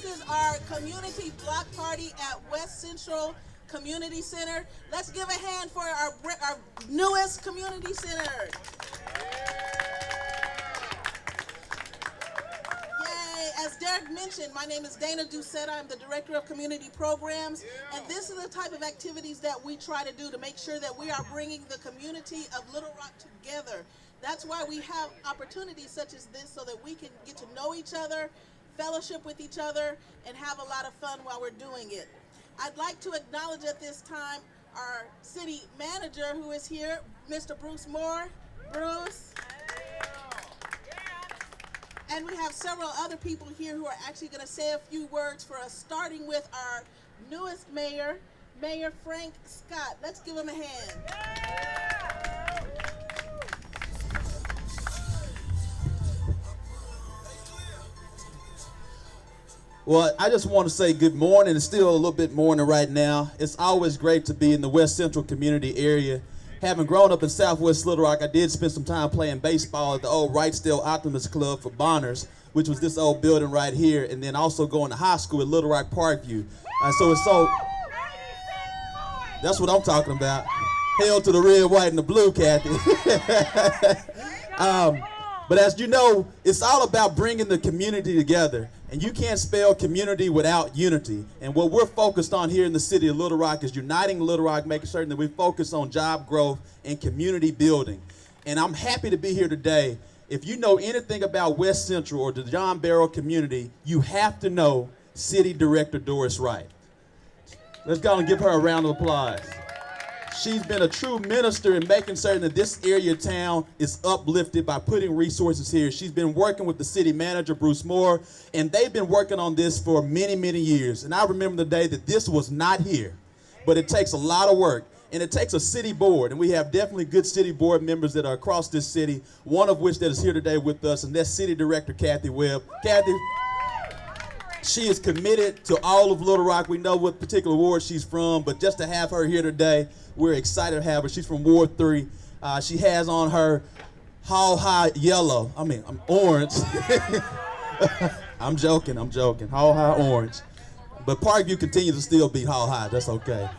This is our community block party at West Central Community Center. Let's give a hand for our newest community center. Yay! As Derek mentioned, my name is Dana Doucette. I'm the Director of Community Programs, and this is the type of activities that we try to do to make sure that we are bringing the community of Little Rock together. That's why we have opportunities such as this, so that we can get to know each other, fellowship with each other, and have a lot of fun while we're doing it. I'd like to acknowledge at this time our city manager who is here, Mr. Bruce Moore. Bruce. And we have several other people here who are actually going to say a few words for us, starting with our newest mayor, Mayor Frank Scott. Let's give him a hand. Well, I just want to say good morning. It's still a little bit morning right now. It's always great to be in the West Central community area. Having grown up in Southwest Little Rock, I did spend some time playing baseball at the old Wrightsdale Optimist Club for Bonners, which was this old building right here, and then also going to high school at Little Rock Parkview. That's what I'm talking about. Hail to the red, white, and the blue, Kathy. But as you know, it's all about bringing the community together. And you can't spell community without unity. And what we're focused on here in the city of Little Rock is uniting Little Rock, making certain that we focus on job growth and community building. And I'm happy to be here today. If you know anything about West Central or the John Barrow community, you have to know City Director Doris Wright. Let's go and give her a round of applause. She's been a true minister in making certain that this area of town is uplifted by putting resources here. She's been working with the city manager, Bruce Moore, and they've been working on this for many, many years. And I remember the day that this was not here, but it takes a lot of work, and it takes a city board, and we have definitely good city board members that are across this city, one of which that is here today with us, and that's City Director Kathy Webb. Kathy, she is committed to all of Little Rock. We know what particular ward she's from, but just to have her here today, we're excited to have her. She's from Ward 3. She has on her Hall High yellow. I'm orange. I'm joking. Hall High orange. But Parkview continues to still be Hall High. That's okay.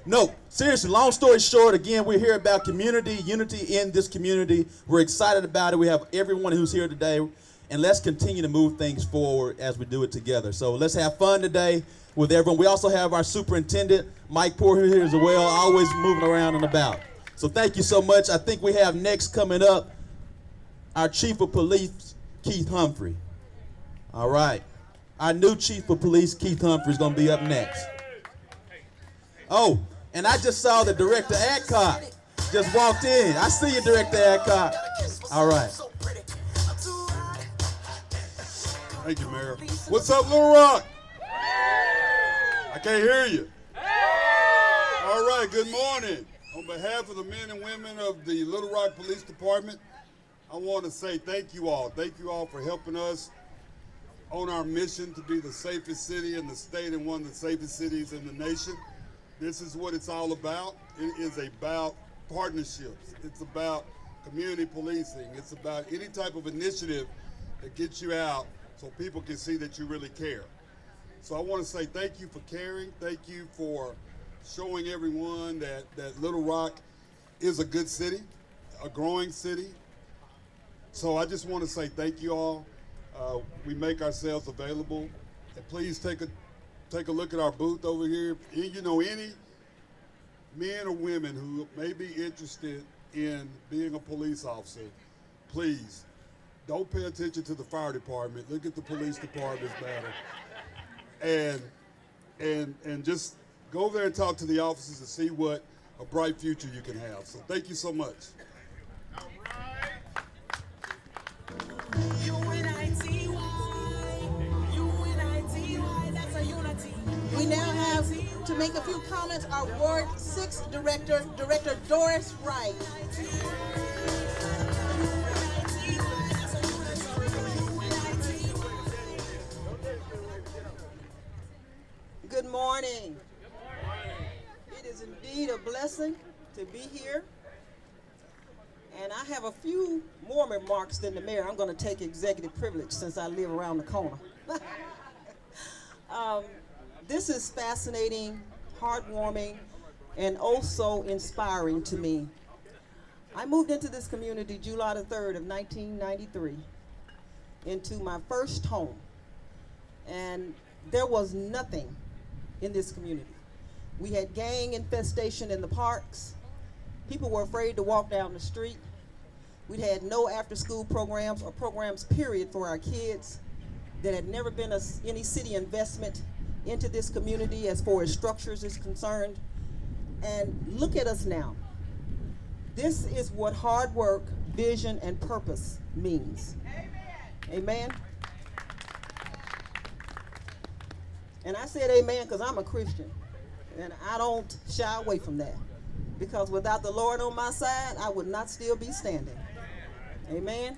No, seriously, long story short, again, we're here about community, unity in this community. We're excited about it. We have everyone who's here today. And let's continue to move things forward as we do it together. So let's have fun today with everyone. We also have our superintendent, Mike Poor, here as well, always moving around and about. So thank you so much. I think we have next coming up our Chief of Police, Keith Humphrey. All right. Our new Chief of Police, Keith Humphrey, is going to be up next. Oh, and I just saw that Director Adcock just walked in. I see you, Director Adcock. All right. Thank you, Mayor. What's up, Little Rock? I can't hear you. All right, good morning. On behalf of the men and women of the Little Rock Police Department, I want to say thank you all. Thank you all for helping us on our mission to be the safest city in the state and one of the safest cities in the nation. This is what it's all about. It is about partnerships. It's about community policing. It's about any type of initiative that gets you out so people can see that you really care. So I want to say thank you for caring. Thank you for showing everyone that Little Rock is a good city, a growing city. So I just want to say thank you all. We make ourselves available. And please take a look at our booth over here. You know, any men or women who may be interested in being a police officer, please don't pay attention to the fire department. Look at the police department's banner. And just go there and talk to the officers and see what a bright future you can have. So thank you so much. All right. We now have, to make a few comments, our Ward 6 Director, Director Doris Wright. Good morning. It is indeed a blessing to be here. And I have a few more remarks than the mayor. I'm going to take executive privilege since I live around the corner. Um, this is fascinating, heartwarming, and also inspiring to me. I moved into this community July the 3rd of 1993 into my first home. And there was nothing in this community. We had gang infestation in the parks. People were afraid to walk down the street. We had no after-school programs or programs, period, for our kids. There had never been any city investment into this community as far as structures is concerned. And look at us now. This is what hard work, vision, and purpose means. Amen. And I said amen because I'm a Christian. And I don't shy away from that. Because without the Lord on my side, I would not still be standing. Amen.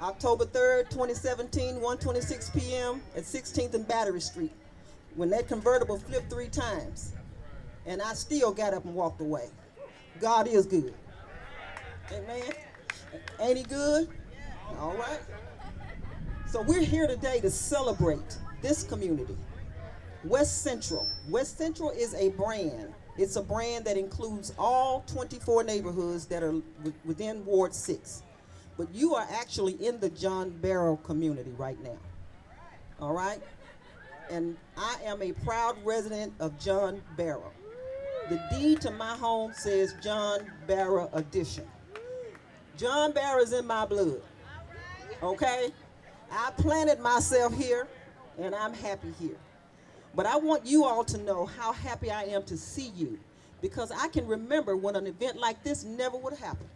October 3rd, 2017, 1:26 p.m. at 16th and Battery Street, when that convertible flipped 3 times. And I still got up and walked away. God is good. Amen. Ain't he good? All right. So we're here today to celebrate this community. West Central. West Central is a brand. It's a brand that includes all 24 neighborhoods that are within Ward 6. But you are actually in the John Barrow community right now. All right? And I am a proud resident of John Barrow. The deed to my home says John Barrow Edition. John Barrow is in my blood. Okay? I planted myself here, and I'm happy here. But I want you all to know how happy I am to see you, because I can remember when an event like this never would have happened.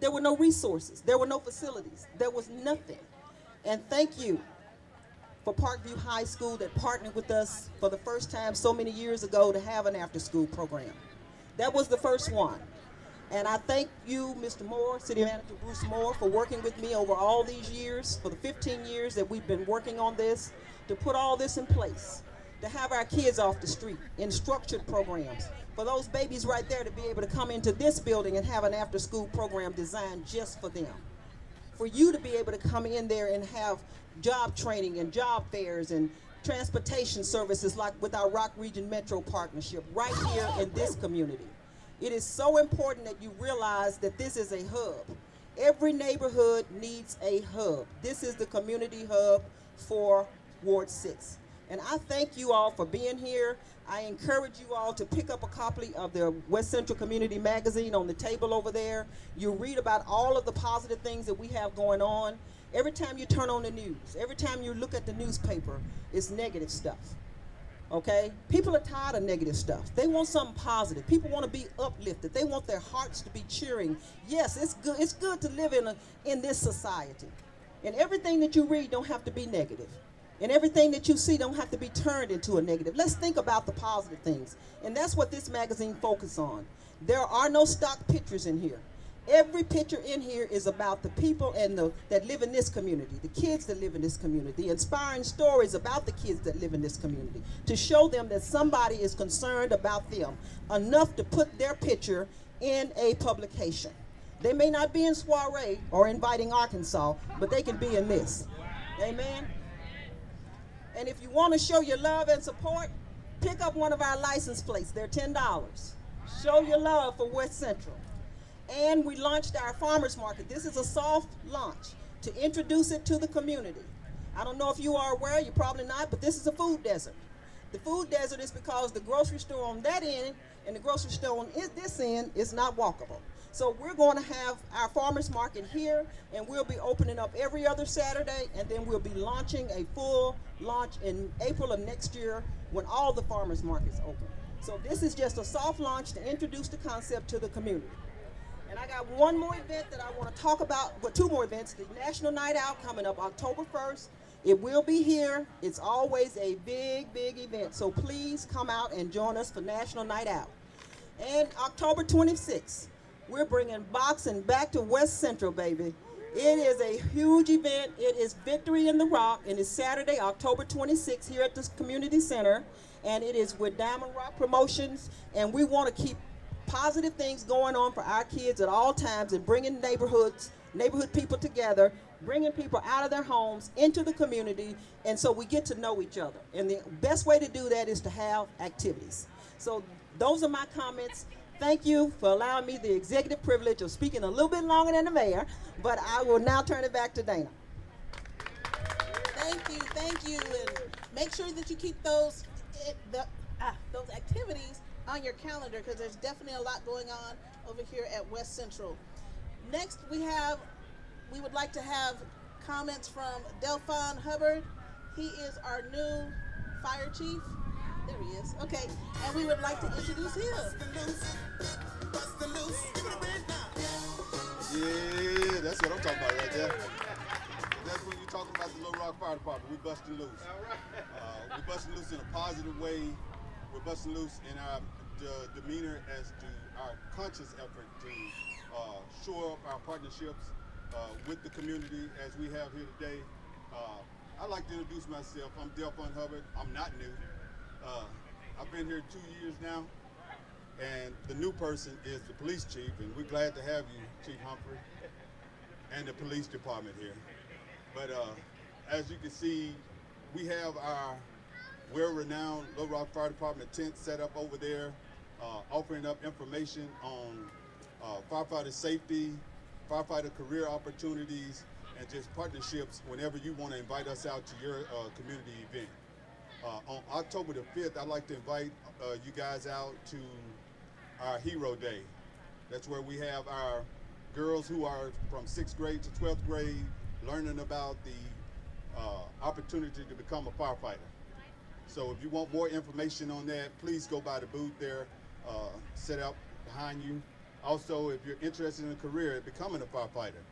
There were no resources. There were no facilities. There was nothing. And thank you for Parkview High School that partnered with us for the first time so many years ago to have an after-school program. That was the first one. And I thank you, Mr. Moore, City Manager Bruce Moore, for working with me over all these years, for the 15 years that we've been working on this, to put all this in place, to have our kids off the street in structured programs, for those babies right there to be able to come into this building and have an after-school program designed just for them. For you to be able to come in there and have job training and job fairs and transportation services like with our Rock Region Metro partnership right here in this community. It is so important that you realize that this is a hub. Every neighborhood needs a hub. This is the community hub for Ward 6. And I thank you all for being here. I encourage you all to pick up a copy of the West Central Community Magazine on the table over there. You'll read about all of the positive things that we have going on. Every time you turn on the news, every time you look at the newspaper, it's negative stuff. Okay? People are tired of negative stuff. They want something positive. People want to be uplifted. They want their hearts to be cheering. Yes, it's good. It's good to live in this society. And everything that you read don't have to be negative. And everything that you see don't have to be turned into a negative. Let's think about the positive things. And that's what this magazine focuses on. There are no stock pictures in here. Every picture in here is about the people that live in this community, the kids that live in this community, the inspiring stories about the kids that live in this community, to show them that somebody is concerned about them enough to put their picture in a publication. They may not be in Soiree or Inviting Arkansas, but they can be in this. Amen? And if you want to show your love and support, pick up one of our license plates. They're $10. Show your love for West Central. And we launched our farmers market. This is a soft launch to introduce it to the community. I don't know if you are aware, you're probably not, but this is a food desert. The food desert is because the grocery store on that end and the grocery store on this end is not walkable. So we're going to have our farmers market here, and we'll be opening up every other Saturday, and then we'll be launching a full launch in April of next year when all the farmers markets open. So this is just a soft launch to introduce the concept to the community. And I got one more event that I want to talk about, well, 2 more events. The National Night Out coming up October 1st. It will be here. It's always a big, big event. So please come out and join us for National Night Out. And October 26th, we're bringing boxing back to West Central, baby. It is a huge event. It is Victory in the Rock, and it's Saturday, October 26th here at the Community Center. And it is with Diamond Rock Promotions, and we want to keep positive things going on for our kids at all times and bringing neighborhood people together, bringing people out of their homes into the community, and so we get to know each other. And the best way to do that is to have activities. So those are my comments. Thank you for allowing me the executive privilege of speaking a little bit longer than the mayor, but I will now turn it back to Dana. Thank you, and make sure that you keep those activities on your calendar, because there's definitely a lot going on over here at West Central. Next, we would like to have comments from Delphon Hubbard. He is our new fire chief. There he is. Okay, and we would like to introduce him. Yeah, that's what I'm talking about right there. That's when you're talking about the Little Rock Fire Department. We're busting loose. We're busting loose in a positive way. We're busting loose in our demeanor as to our conscious effort to shore up our partnerships with the community as we have here today. I'd like to introduce myself. I'm Delphon Hubbard. I'm not new. I've been here 2 years now, and the new person is the police chief, and we're glad to have you, Chief Humphrey, and the police department here. But as you can see, we have our well-renowned Little Rock Fire Department tent set up over there, offering up information on firefighter safety, firefighter career opportunities, and just partnerships whenever you want to invite us out to your community event. On October the 5th, I'd like to invite you guys out to our Hero Day. That's where we have our girls who are from 6th grade to 12th grade learning about the opportunity to become a firefighter. So if you want more information on that, please go by the booth there, set up behind you. Also, if you're interested in a career in becoming a firefighter,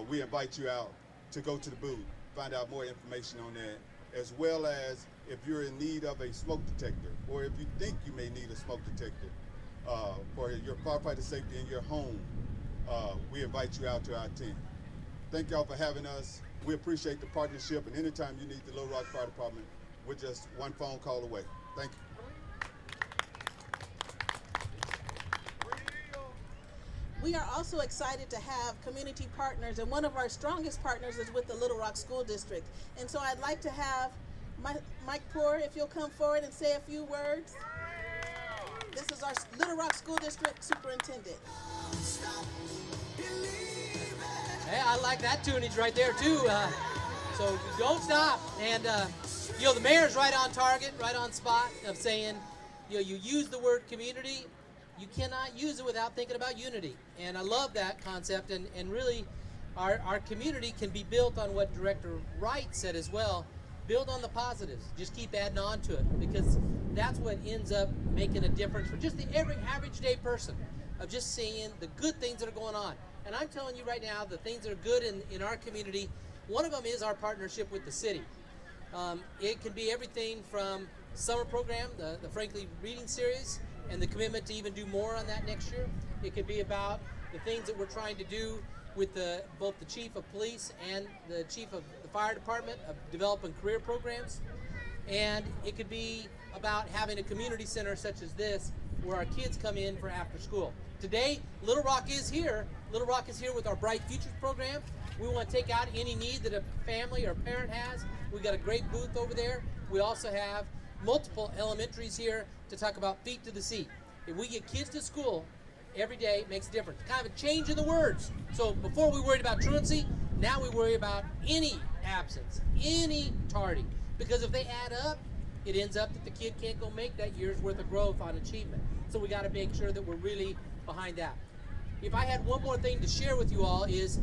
we invite you out to go to the booth, find out more information on that, as well as if you're in need of a smoke detector, or if you think you may need a smoke detector for your firefighter safety in your home, we invite you out to our tent. Thank y'all for having us. We appreciate the partnership, and anytime you need the Little Rock Fire Department, we're just one phone call away. Thank you. We are also excited to have community partners, and one of our strongest partners is with the Little Rock School District. And so I'd like to have Mike Poor, if you'll come forward and say a few words. This is our Little Rock School District Superintendent. Hey, I like that tunage right there too. So don't stop. And the mayor's right on target, right on spot of saying, you use the word community. You cannot use it without thinking about unity. And I love that concept. And really, our community can be built on what Director Wright said as well. Build on the positives. Just keep adding on to it, because that's what ends up making a difference for just the every average day person, of just seeing the good things that are going on. And I'm telling you right now, the things that are good in our community, one of them is our partnership with the city. It can be everything from summer program, the Frankly Reading Series, and the commitment to even do more on that next year. It could be about the things that we're trying to do with both the chief of police and the chief of the fire department, of developing career programs. And it could be about having a community center such as this, where our kids come in for after school. Today, Little Rock is here. Little Rock is here with our Bright Futures program. We want to take out any need that a family or parent has. We've got a great booth over there. We also have multiple elementaries here to talk about feet to the seat. If we get kids to school every day, it makes a difference. Kind of a change in the words. So before we worried about truancy, now we worry about any absence, any tardy. Because if they add up, it ends up that the kid can't go make that year's worth of growth on achievement. So we got to make sure that we're really behind that. If I had one more thing to share with you all, is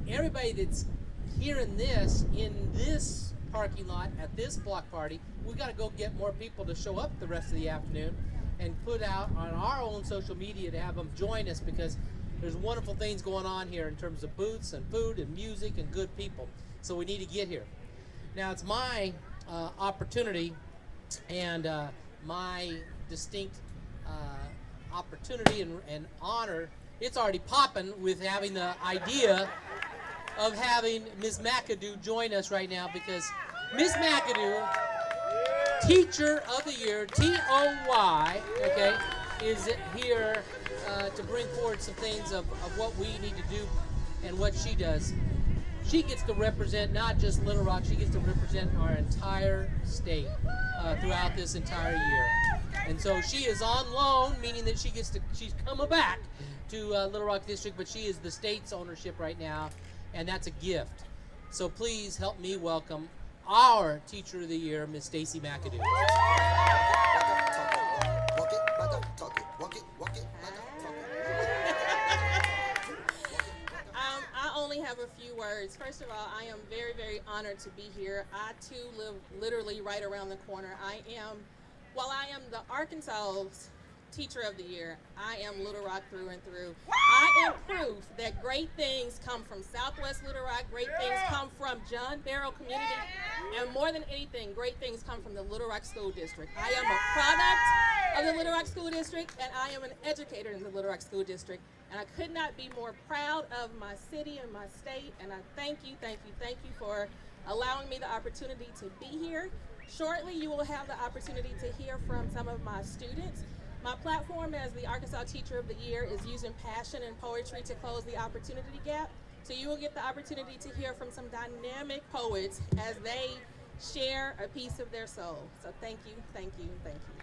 everybody that's hearing this in this parking lot at this block party, we got to go get more people to show up the rest of the afternoon and put out on our own social media to have them join us, because there's wonderful things going on here in terms of booths and food and music and good people. So we need to get here. Now it's my opportunity and my distinct opportunity and honor. It's already popping with having the idea of having Ms. McAdoo join us right now, because Ms. McAdoo, Teacher of the Year, TOY, okay, is here to bring forward some things of what we need to do and what she does. She gets to represent not just Little Rock, she gets to represent our entire state throughout this entire year. And so she is on loan, meaning that she's coming back to Little Rock District, but she is the state's ownership right now, and that's a gift. So please help me welcome our Teacher of the Year, Miss Stacy McAdoo. I only have a few words. First of all, I am very, very honored to be here. I too live literally right around the corner. While I am the Arkansas's Teacher of the Year, I am Little Rock through and through. I am proof that great things come from Southwest Little Rock, great things come from John Barrow community, and more than anything, great things come from the Little Rock School District. I am a product of the Little Rock School District, and I am an educator in the Little Rock School District. And I could not be more proud of my city and my state, and I thank you for allowing me the opportunity to be here. Shortly, you will have the opportunity to hear from some of my students. My platform as the Arkansas Teacher of the Year is using passion and poetry to close the opportunity gap. So you will get the opportunity to hear from some dynamic poets as they share a piece of their soul. So thank you, thank you, thank you.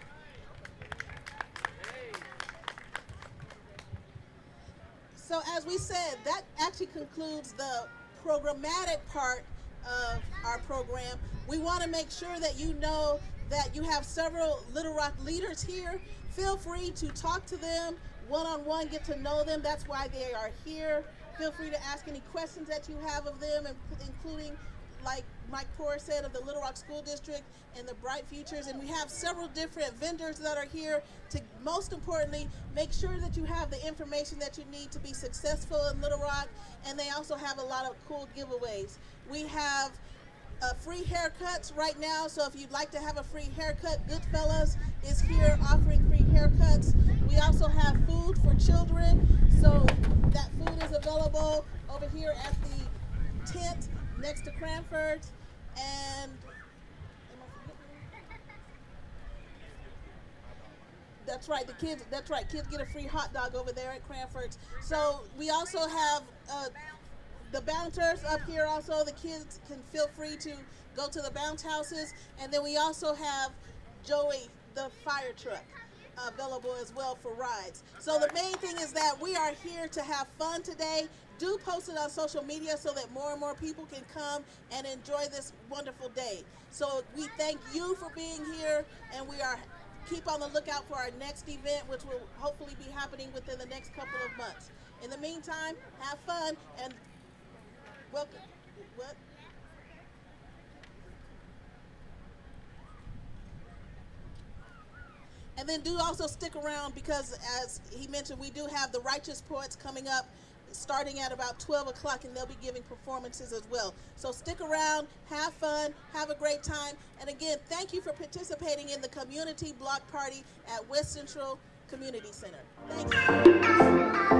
So as we said, that actually concludes the programmatic part of our program. We want to make sure that you know that you have several Little Rock leaders here. Feel free to talk to them one-on-one, get to know them. That's why they are here. Feel free to ask any questions that you have of them, including, like Mike Poor said, of the Little Rock School District and the Bright Futures. And we have several different vendors that are here to, most importantly, make sure that you have the information that you need to be successful in Little Rock. And they also have a lot of cool giveaways. We have free haircuts right now, so if you'd like to have a free haircut, Goodfellas is here offering free haircuts. We also have food for children, so that food is available over here at the tent next to Cranford's. And that's right, kids get a free hot dog over there at Cranford's. So we also have the bouncers up here. Also, the kids can feel free to go to the bounce houses. And then we also have Joey, the fire truck, available as well for rides. So the main thing is that we are here to have fun today. Do post it on social media so that more and more people can come and enjoy this wonderful day. So we thank you for being here, and we are keep on the lookout for our next event, which will hopefully be happening within the next couple of months. In the meantime, have fun and welcome. What? And then do also stick around, because as he mentioned, we do have the Righteous Poets coming up starting at about 12 o'clock, and they'll be giving performances as well. So stick around, have fun, have a great time. And again, thank you for participating in the community block party at West Central Community Center. Thank you.